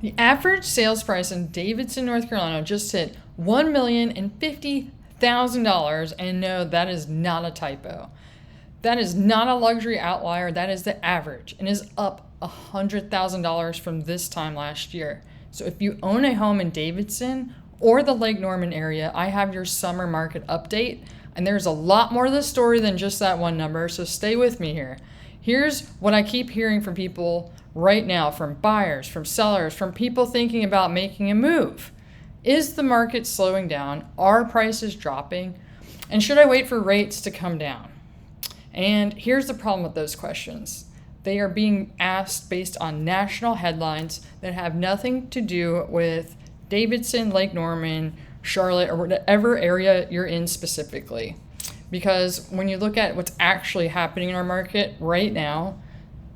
The average sales price in Davidson, North Carolina just hit $1,050,000, and no, that is not a typo. That is not a luxury outlier. That is the average and is up $100,000 from this time last year. So if you own a home in Davidson or the Lake Norman area, I have your summer market update. And there's a lot more to the story than just that one number, so stay with me here. Here's what I keep hearing from people right now, from buyers, from sellers, from people thinking about making a move. Is the market slowing down? Are prices dropping? And should I wait for rates to come down? And here's the problem with those questions. They are being asked based on national headlines that have nothing to do with Davidson, Lake Norman, Charlotte, or whatever area you're in specifically. Because when you look at what's actually happening in our market right now,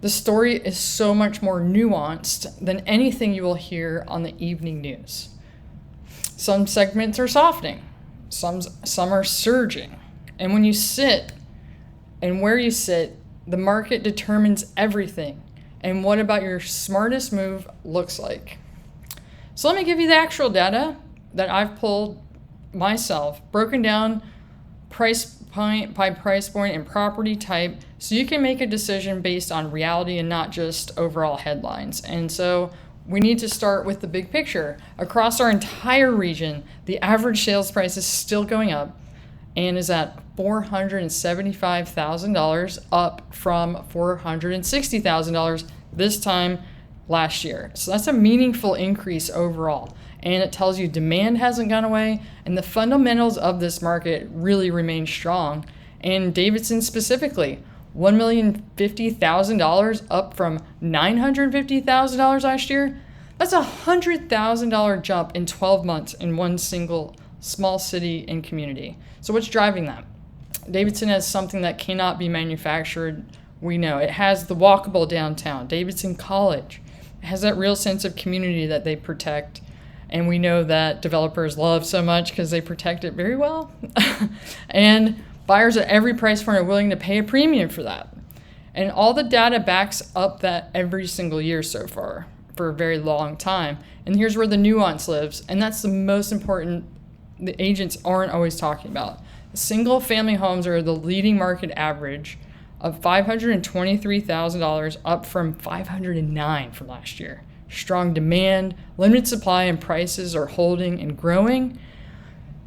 the story is so much more nuanced than anything you will hear on the evening news. Some segments are softening, some are surging. And when you sit and where you sit, the market determines everything and what about your smartest move looks like. So let me give you the actual data that I've pulled myself, broken down price point by price point and property type, so you can make a decision based on reality and not just overall headlines. And so we need to start with the big picture. Across our entire region, the average sales price is still going up and is at $475,000, up from $460,000 this time last year. So that's a meaningful increase overall. And it tells you demand hasn't gone away and the fundamentals of this market really remain strong. And Davidson specifically, $1,050,000 up from $950,000 last year. That's a $100,000 jump in 12 months in one single small city and community. So what's driving that? Davidson has something that cannot be manufactured. We know it has the walkable downtown, Davidson College. It has that real sense of community that they protect. And we know that developers love so much because they protect it very well. And buyers at every price point are willing to pay a premium for that. And all the data backs up that every single year so far for a very long time. And here's where the nuance lives. And that's the most important the agents aren't always talking about. Single family homes are the leading market average of $523,000, up from $509,000 from last year. Strong demand, limited supply, and prices are holding and growing.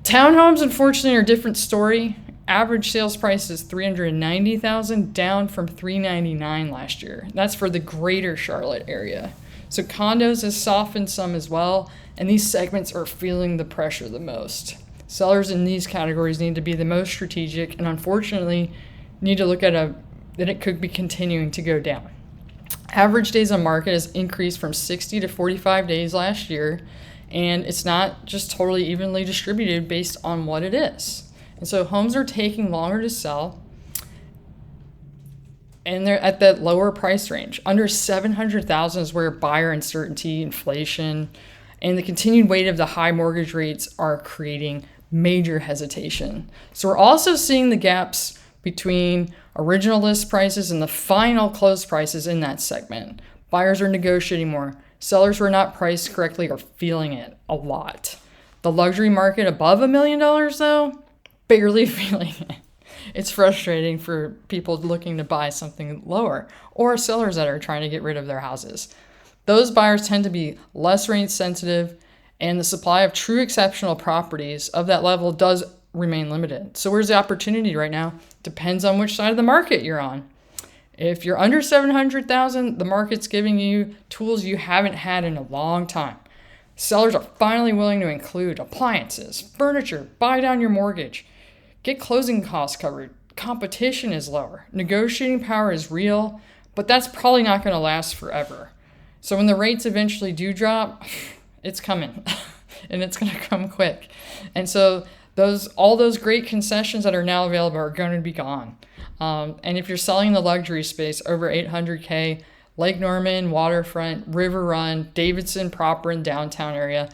Townhomes, unfortunately, are a different story. Average sales price is $390,000, down from $399,000 last year. That's for the greater Charlotte area. So condos has softened some as well, and these segments are feeling the pressure the most. Sellers in these categories need to be the most strategic, and unfortunately, need to look at that it could be continuing to go down. Average days on market has increased from 60 to 45 days last year, and it's not just totally evenly distributed based on what it is. And so homes are taking longer to sell, and they're at that lower price range. Under $700,000 is where buyer uncertainty, inflation, and the continued weight of the high mortgage rates are creating major hesitation. So we're also seeing the gaps between original list prices and the final close prices in that segment. Buyers are negotiating more. Sellers who are not priced correctly are feeling it a lot. The luxury market above $1 million, though, barely feeling it. It's frustrating for people looking to buy something lower, or sellers that are trying to get rid of their houses. Those buyers tend to be less rate sensitive, and the supply of true exceptional properties of that level does remain limited. So where's the opportunity right now? Depends on which side of the market you're on. If you're under $700,000, the market's giving you tools you haven't had in a long time. Sellers are finally willing to include appliances, furniture, buy down your mortgage, get closing costs covered. Competition is lower. Negotiating power is real, but that's probably not going to last forever. So when the rates eventually do drop, it's coming, and it's going to come quick. And so all those great concessions that are now available are going to be gone. And if you're selling the luxury space over $800K, Lake Norman, Waterfront, River Run, Davidson proper and downtown area,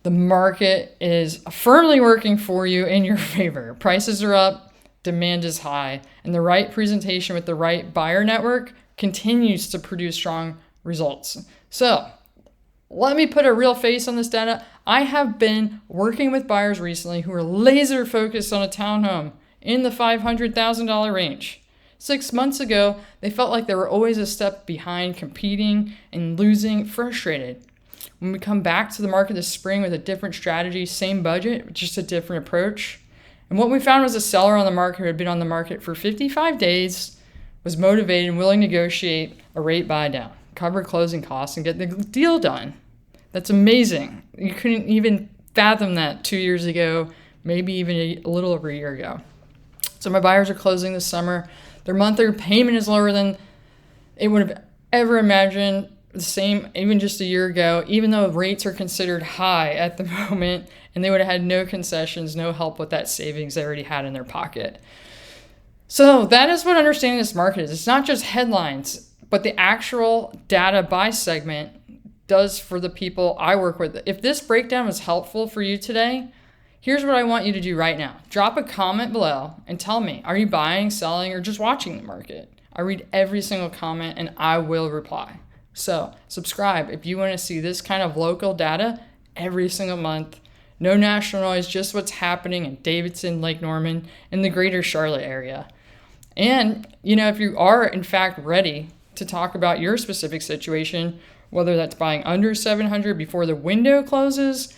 the market is firmly working for you in your favor. Prices are up, demand is high, and the right presentation with the right buyer network continues to produce strong results. So let me put a real face on this data. I have been working with buyers recently who are laser focused on a townhome in the $500,000 range. 6 months ago, they felt like they were always a step behind, competing and losing, frustrated. When we come back to the market this spring with a different strategy, same budget, just a different approach. And what we found was a seller on the market who had been on the market for 55 days, was motivated and willing to negotiate a rate buy down, cover closing costs, and get the deal done. That's amazing. You couldn't even fathom that 2 years ago, maybe even a little over a year ago. So my buyers are closing this summer. Their monthly payment is lower than it would have ever imagined, the same even just a year ago, even though rates are considered high at the moment, and they would have had no concessions, no help with that savings they already had in their pocket. So that is what understanding this market is. It's not just headlines, but the actual data by segment does for the people I work with. If this breakdown was helpful for you today, here's what I want you to do right now. Drop a comment below and tell me, are you buying, selling, or just watching the market? I read every single comment and I will reply. So subscribe if you want to see this kind of local data every single month. No national noise, just what's happening in Davidson, Lake Norman, and the greater Charlotte area. And, if you are in fact ready to talk about your specific situation, whether that's buying under 700 before the window closes,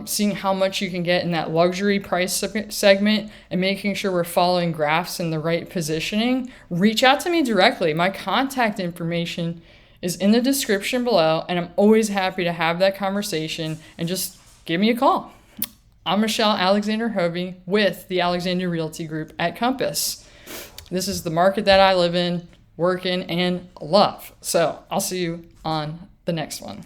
seeing how much you can get in that luxury price segment, and making sure we're following graphs in the right positioning, reach out to me directly. My contact information is in the description below, and I'm always happy to have that conversation, and just give me a call. I'm Michelle Alexander Hovey with the Alexander Realty Group at Compass. This is the market that I live in, work in, and love. So I'll see you on the next one.